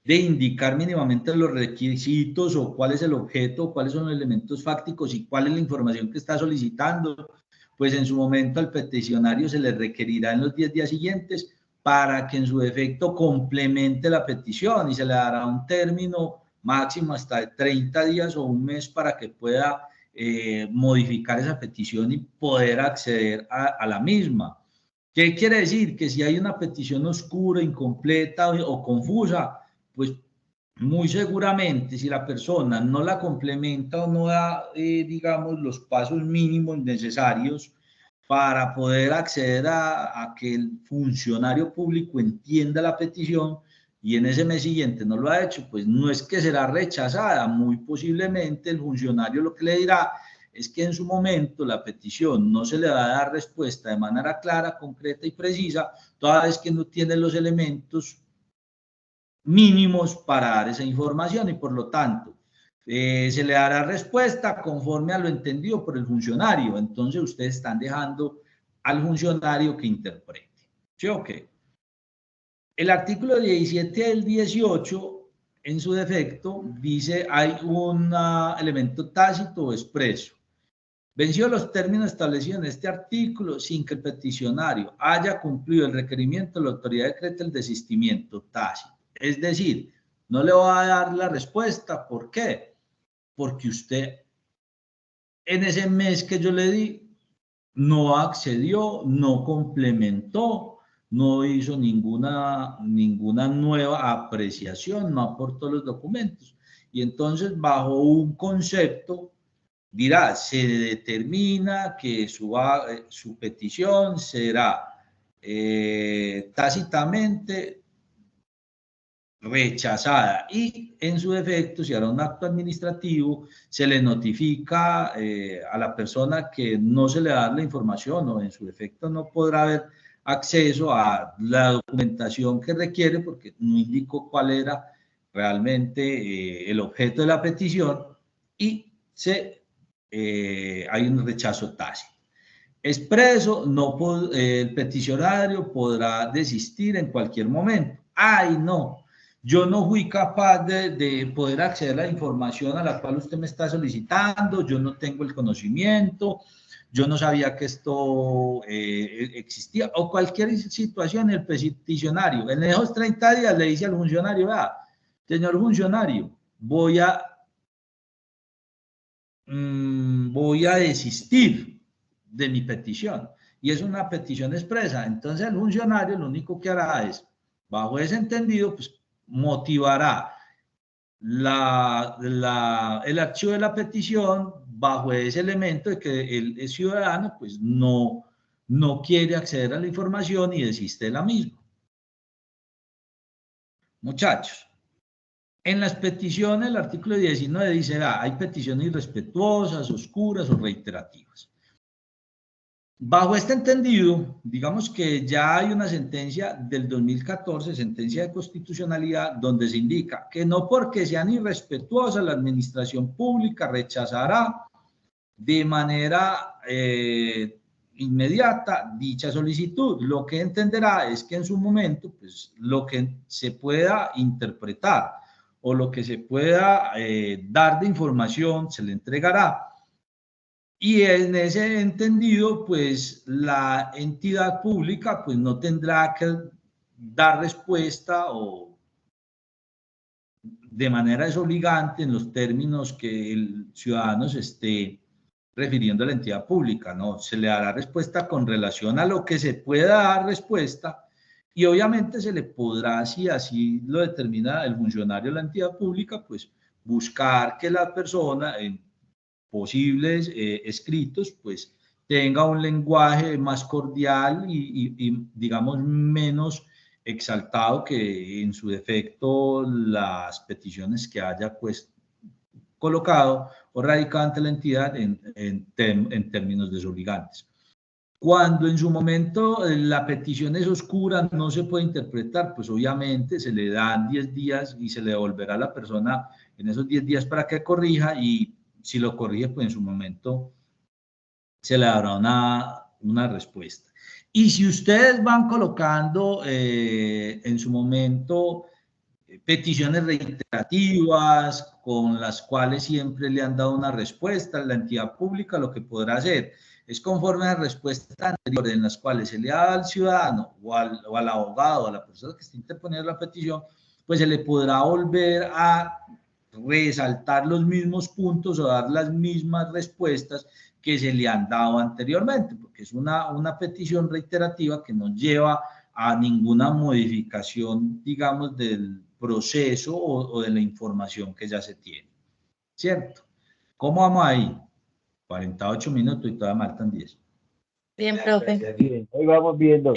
de indicar mínimamente los requisitos o cuál es el objeto, cuáles son los elementos fácticos y cuál es la información que está solicitando, pues en su momento al peticionario se le requerirá en los 10 días siguientes para que en su defecto complemente la petición, y se le dará un término máximo hasta de 30 días o un mes para que pueda modificar esa petición y poder acceder a la misma. ¿Qué quiere decir? Que si hay una petición oscura, incompleta o confusa, pues muy seguramente si la persona no la complementa o no da, digamos, los pasos mínimos necesarios para poder acceder a que el funcionario público entienda la petición y en ese mes siguiente no lo ha hecho, pues no es que será rechazada, muy posiblemente el funcionario lo que le dirá es que en su momento la petición no se le va a dar respuesta de manera clara, concreta y precisa, toda vez que no tiene los elementos mínimos para dar esa información y por lo tanto se le dará respuesta conforme a lo entendido por el funcionario. Entonces ustedes están dejando al funcionario que interprete. ¿Sí o qué? El artículo 17 del 18 en su defecto dice hay un elemento tácito o expreso. Venció los términos establecidos en este artículo sin que el peticionario haya cumplido el requerimiento de la autoridad decreta el desistimiento tácito. Es decir, no le va a dar la respuesta. ¿Por qué? Porque usted en ese mes que yo le di no accedió, no complementó, no hizo ninguna nueva apreciación, no aportó los documentos. Y entonces bajo un concepto dirá, se determina que su petición será tácitamente rechazada y en su defecto si hará un acto administrativo se le notifica a la persona que no se le da la información o en su defecto no podrá haber acceso a la documentación que requiere porque no indicó cuál era realmente el objeto de la petición y hay un rechazo tácito. Expreso, el peticionario podrá desistir en cualquier momento. ¡Ay, no! Yo no fui capaz de poder acceder a la información a la cual usted me está solicitando, yo no tengo el conocimiento, yo no sabía que esto existía, o cualquier situación, el peticionario en esos 30 días le dice al funcionario, señor funcionario, voy a desistir de mi petición, y es una petición expresa, entonces el funcionario lo único que hará es, bajo ese entendido, pues motivará el archivo de la petición bajo ese elemento de que el ciudadano pues no quiere acceder a la información y desiste de la misma. Muchachos, en las peticiones el artículo 19 dice, hay peticiones irrespetuosas, oscuras o reiterativas. Bajo este entendido, digamos que ya hay una sentencia del 2014, sentencia de constitucionalidad, donde se indica que no porque sean irrespetuosas la administración pública rechazará de manera inmediata dicha solicitud. Lo que entenderá es que en su momento, pues lo que se pueda interpretar o lo que se pueda dar de información se le entregará. Y en ese entendido, pues la entidad pública pues no tendrá que dar respuesta o de manera desobligante en los términos que el ciudadano se esté refiriendo a la entidad pública, ¿no? Se le dará respuesta con relación a lo que se pueda dar respuesta y obviamente se le podrá, si así lo determina el funcionario de la entidad pública, pues buscar que la persona en posibles escritos, pues tenga un lenguaje más cordial y digamos menos exaltado que en su defecto las peticiones que haya pues colocado o radicado ante la entidad en términos desobligantes. Cuando en su momento la petición es oscura, no se puede interpretar, pues obviamente se le dan 10 días y se le devolverá a la persona en esos 10 días para que corrija y si lo corrige, pues en su momento se le dará una respuesta. Y si ustedes van colocando en su momento peticiones reiterativas con las cuales siempre le han dado una respuesta, la entidad pública lo que podrá hacer es conforme a respuestas anteriores en las cuales se le ha dado al ciudadano o al abogado o a la persona que está interponiendo la petición, pues se le podrá volver a resaltar los mismos puntos o dar las mismas respuestas que se le han dado anteriormente, porque es una petición reiterativa que no lleva a ninguna modificación, digamos, del proceso o de la información que ya se tiene, ¿cierto? ¿Cómo vamos ahí? 48 minutos y todavía faltan 10. Bien, profe. Bien, hoy vamos viendo.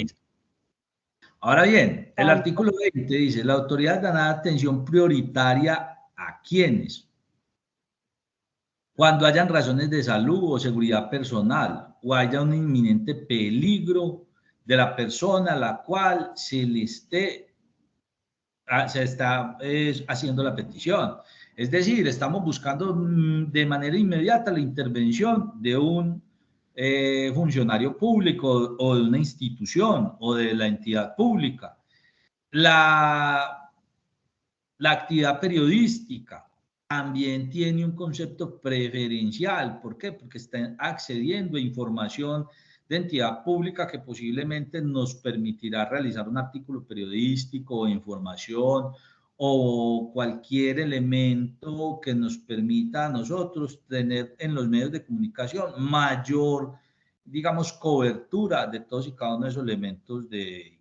Ahora bien, el artículo 20 dice, la autoridad dará atención prioritaria a quienes, cuando hayan razones de salud o seguridad personal o haya un inminente peligro de la persona a la cual se está haciendo la petición. Es decir, estamos buscando de manera inmediata la intervención de un funcionario público o de una institución o de la entidad pública. La actividad periodística también tiene un concepto preferencial. ¿Por qué? Porque están accediendo a información de entidad pública que posiblemente nos permitirá realizar un artículo periodístico o información o cualquier elemento que nos permita a nosotros tener en los medios de comunicación mayor, digamos, cobertura de todos y cada uno de esos elementos de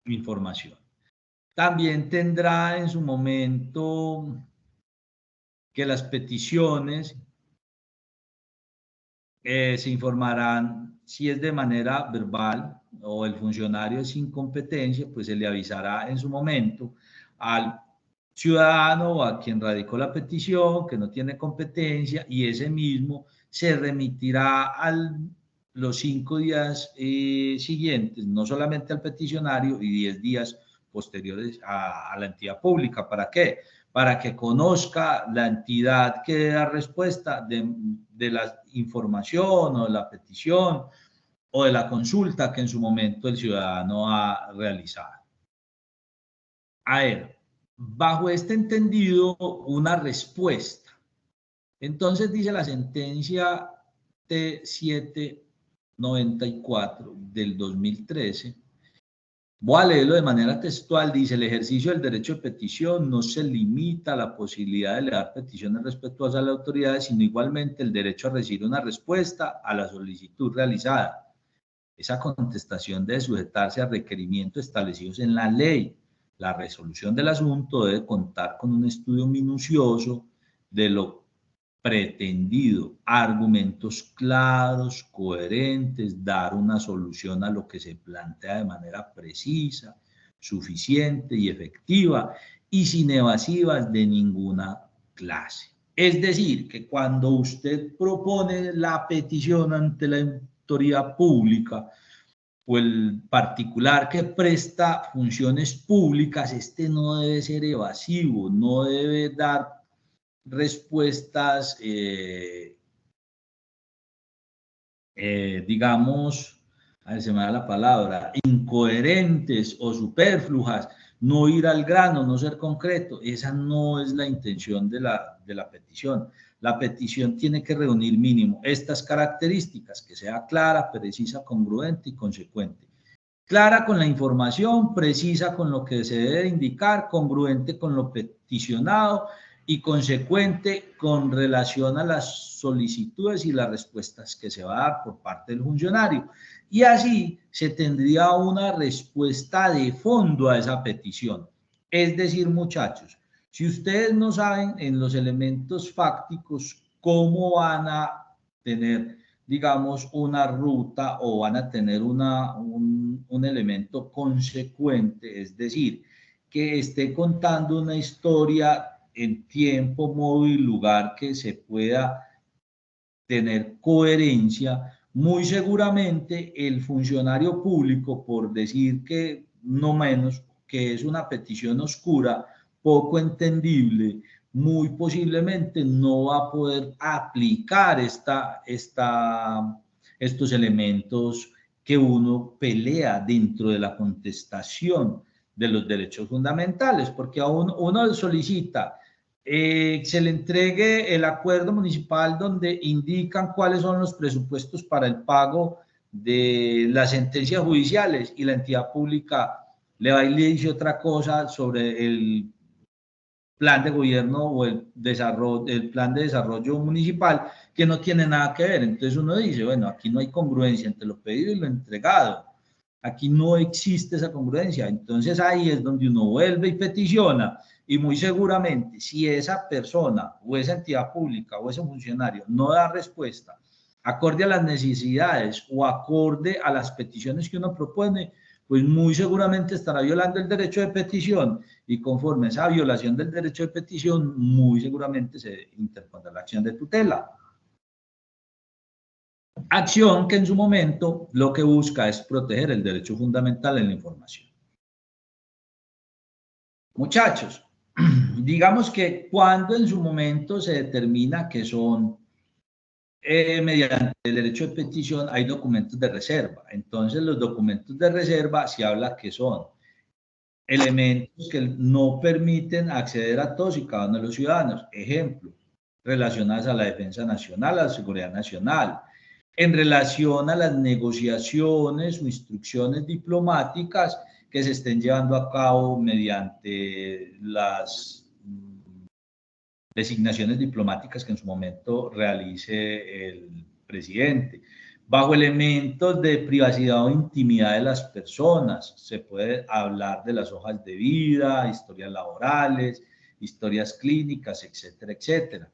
información. También tendrá en su momento que las peticiones se informarán si es de manera verbal o el funcionario es sin competencia, pues se le avisará en su momento al ciudadano o a quien radicó la petición que no tiene competencia y ese mismo se remitirá los 5 días siguientes, no solamente al peticionario y 10 días posteriores a la entidad pública. ¿Para qué? Para que conozca la entidad que da respuesta de la información o de la petición o de la consulta que en su momento el ciudadano ha realizado. A ver, bajo este entendido, una respuesta. Entonces dice la sentencia T794 del 2013, voy a leerlo de manera textual, dice, el ejercicio del derecho de petición no se limita a la posibilidad de elevar peticiones respetuosas a las autoridades, sino igualmente el derecho a recibir una respuesta a la solicitud realizada. Esa contestación debe sujetarse a requerimientos establecidos en la ley. La resolución del asunto debe contar con un estudio minucioso de lo pretendido, argumentos claros, coherentes, dar una solución a lo que se plantea de manera precisa, suficiente y efectiva y sin evasivas de ninguna clase. Es decir, que cuando usted propone la petición ante la autoridad pública o el particular que presta funciones públicas, este no debe ser evasivo, no debe dar respuestas, digamos, a ver, se me da la palabra, incoherentes o superfluas, no ir al grano, no ser concreto. Esa no es la intención de la petición. La petición tiene que reunir mínimo estas características, que sea clara, precisa, congruente y consecuente. Clara con la información, precisa con lo que se debe indicar, congruente con lo peticionado y consecuente con relación a las solicitudes y las respuestas que se va a dar por parte del funcionario. Y así se tendría una respuesta de fondo a esa petición. Es decir, muchachos, si ustedes no saben en los elementos fácticos cómo van a tener, digamos, una ruta o van a tener un elemento consecuente, es decir, que esté contando una historia en tiempo, modo y lugar que se pueda tener coherencia, muy seguramente el funcionario público, por decir que no menos, que es una petición oscura, poco entendible, muy posiblemente no va a poder aplicar estos elementos que uno pelea dentro de la contestación de los derechos fundamentales, porque a uno solicita se le entregue el acuerdo municipal donde indican cuáles son los presupuestos para el pago de las sentencias judiciales y la entidad pública le va y le dice otra cosa sobre el plan de gobierno o el plan de desarrollo municipal que no tiene nada que ver. Entonces uno dice, bueno, aquí no hay congruencia entre lo pedido y lo entregado. Aquí no existe esa congruencia. Entonces ahí es donde uno vuelve y peticiona, y muy seguramente si esa persona o esa entidad pública o ese funcionario no da respuesta acorde a las necesidades o acorde a las peticiones que uno propone, pues muy seguramente estará violando el derecho de petición, y conforme a esa violación del derecho de petición, muy seguramente se interpondrá la acción de tutela. Acción que en su momento lo que busca es proteger el derecho fundamental en la información. Muchachos, digamos que cuando en su momento se determina que son mediante el derecho de petición, hay documentos de reserva. Entonces, los documentos de reserva se habla que son elementos que no permiten acceder a todos y cada uno de los ciudadanos. Ejemplo, relacionadas a la defensa nacional, a la seguridad nacional, en relación a las negociaciones o instrucciones diplomáticas que se estén llevando a cabo mediante las designaciones diplomáticas que en su momento realice el presidente. Bajo elementos de privacidad o intimidad de las personas, se puede hablar de las hojas de vida, historias laborales, historias clínicas, etcétera, etcétera.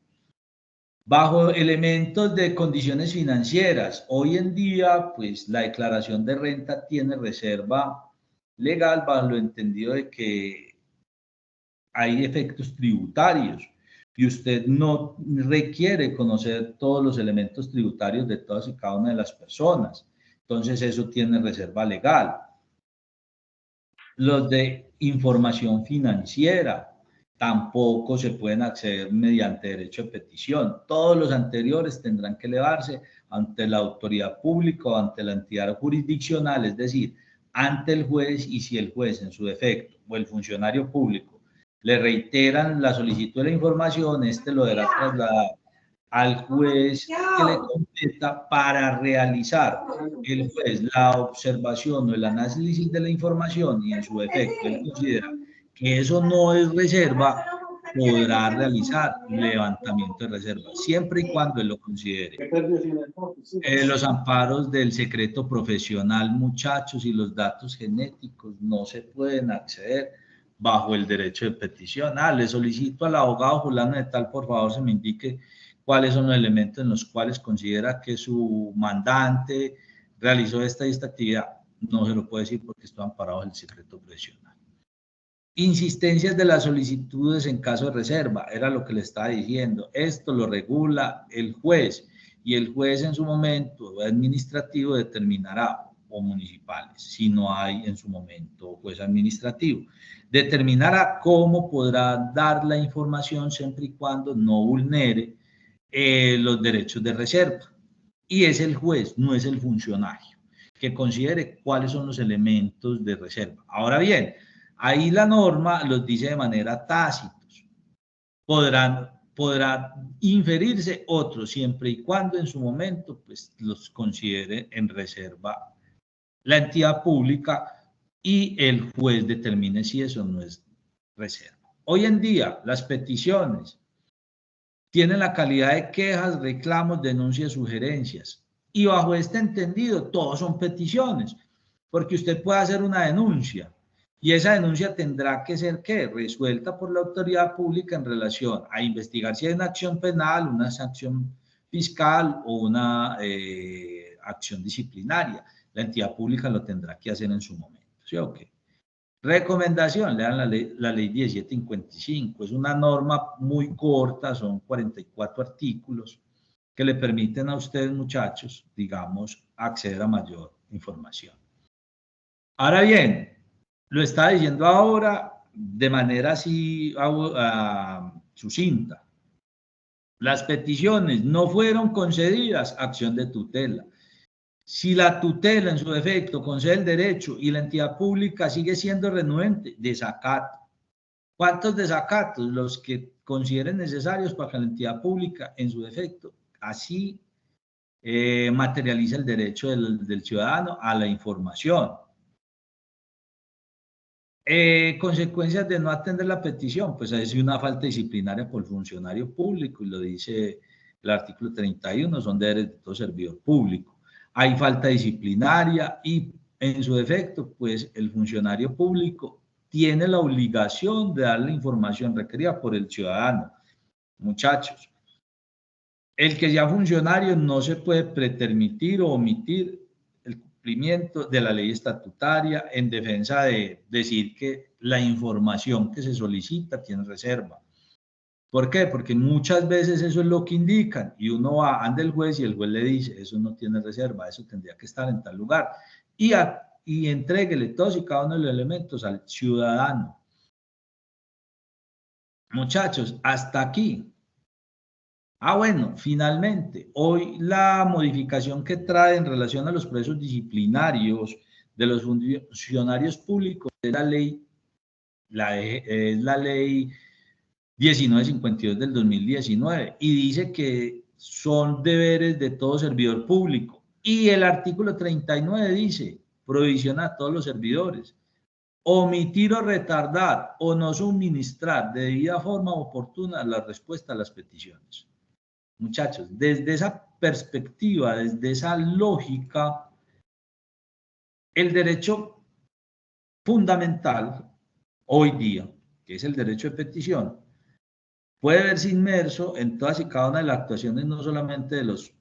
Bajo elementos de condiciones financieras, hoy en día, pues la declaración de renta tiene reserva legal bajo lo entendido de que hay efectos tributarios y usted no requiere conocer todos los elementos tributarios de todas y cada una de las personas. Entonces eso tiene reserva legal. Los de información financiera tampoco se pueden acceder mediante derecho de petición. Todos los anteriores tendrán que elevarse ante la autoridad pública o ante la entidad jurisdiccional, es decir, ante el juez, y si el juez en su defecto o el funcionario público le reiteran la solicitud de la información, este lo deberá trasladar al juez que le competa para realizar el juez la observación o el análisis de la información, y en su defecto él considera que eso no es reserva, podrá realizar levantamiento de reserva, siempre y cuando él lo considere. Los amparos del secreto profesional, muchachos, y los datos genéticos no se pueden acceder bajo el derecho de petición. Le solicito al abogado fulano de tal, por favor, se me indique cuáles son los elementos en los cuales considera que su mandante realizó esta y esta actividad. No se lo puede decir porque está amparado en el secreto profesional. Insistencias de las solicitudes en caso de reserva, era lo que le estaba diciendo. Esto lo regula el juez, y el juez en su momento administrativo determinará, o municipales, si no hay en su momento juez administrativo, determinará cómo podrá dar la información siempre y cuando no vulnere los derechos de reserva. Y es el juez, no es el funcionario, que considere cuáles son los elementos de reserva. Ahora bien, ahí la norma los dice de manera tácita. Podrá inferirse otros siempre y cuando en su momento pues, los considere en reserva la entidad pública y el juez determine si eso no es reserva. Hoy en día las peticiones tienen la calidad de quejas, reclamos, denuncias, sugerencias, y bajo este entendido todos son peticiones, porque usted puede hacer una denuncia y esa denuncia tendrá que ser ¿qué? Resuelta por la autoridad pública en relación a investigar si hay una acción penal, una sanción fiscal o una acción disciplinaria. La entidad pública lo tendrá que hacer en su momento. ¿Sí o qué? Recomendación, lean la ley 1755, es una norma muy corta, son 44 artículos que le permiten a ustedes, muchachos, digamos, acceder a mayor información. Ahora bien, lo está diciendo ahora de manera así sucinta. Las peticiones no fueron concedidas, acción de tutela. Si la tutela en su defecto concede el derecho y la entidad pública sigue siendo renuente, desacato. ¿Cuántos desacatos? Los que consideren necesarios para que la entidad pública en su defecto así materializa el derecho del ciudadano a la información. Consecuencias de no atender la petición, pues es una falta disciplinaria por el funcionario público, y lo dice el artículo 31, son deberes de todo servidor público. Hay falta disciplinaria y en su defecto, pues el funcionario público tiene la obligación de dar la información requerida por el ciudadano. Muchachos, el que sea funcionario no se puede pretermitir o omitir el cumplimiento de la ley estatutaria en defensa de decir que la información que se solicita tiene reserva. ¿Por qué? Porque muchas veces eso es lo que indican y uno va, anda el juez y el juez le dice, eso no tiene reserva, eso tendría que estar en tal lugar. Y entréguele todos y cada uno de los elementos al ciudadano. Muchachos, hasta aquí. Bueno, finalmente, hoy la modificación que trae en relación a los procesos disciplinarios de los funcionarios públicos es la ley, la ley 1952 del 2019 y dice que son deberes de todo servidor público. Y el artículo 39 dice, prohibición a todos los servidores, omitir o retardar o no suministrar de debida forma oportuna la respuesta a las peticiones. Muchachos, desde esa perspectiva, desde esa lógica, el derecho fundamental hoy día, que es el derecho de petición, puede verse inmerso en todas y cada una de las actuaciones, no solamente de los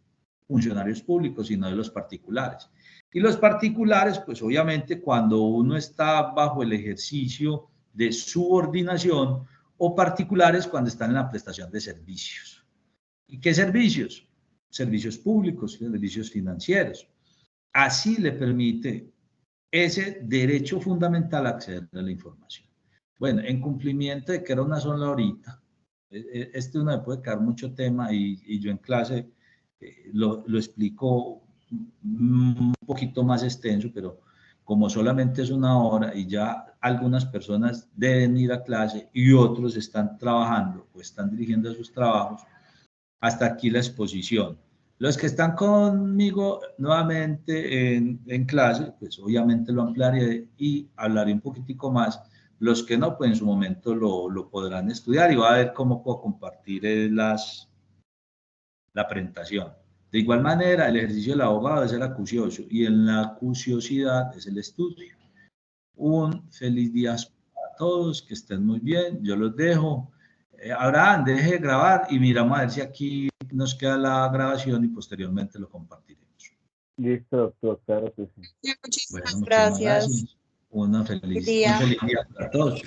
funcionarios públicos, sino de los particulares. Y los particulares, pues obviamente cuando uno está bajo el ejercicio de subordinación, o particulares cuando están en la prestación de servicios. ¿Y qué servicios? Servicios públicos, servicios financieros. Así le permite ese derecho fundamental a acceder a la información. Bueno, en cumplimiento de que era una sola horita, uno me puede quedar mucho tema y yo en clase lo explico un poquito más extenso, pero como solamente es una hora y ya algunas personas deben ir a clase y otros están trabajando o están dirigiendo sus trabajos, hasta aquí la exposición. Los que están conmigo nuevamente en clase, pues obviamente lo ampliaré y hablaré un poquitico más. Los que no, pues en su momento lo podrán estudiar y va a ver cómo puedo compartir la presentación. De igual manera, el ejercicio del abogado es el acucioso y en la acuciosidad es el estudio. Un feliz día a todos, que estén muy bien, yo los dejo. Abraham, deje de grabar y miramos a ver si aquí nos queda la grabación y posteriormente lo compartiremos. Listo, doctor, claro que sí. Muchísimas Bueno, gracias. Un feliz día para todos.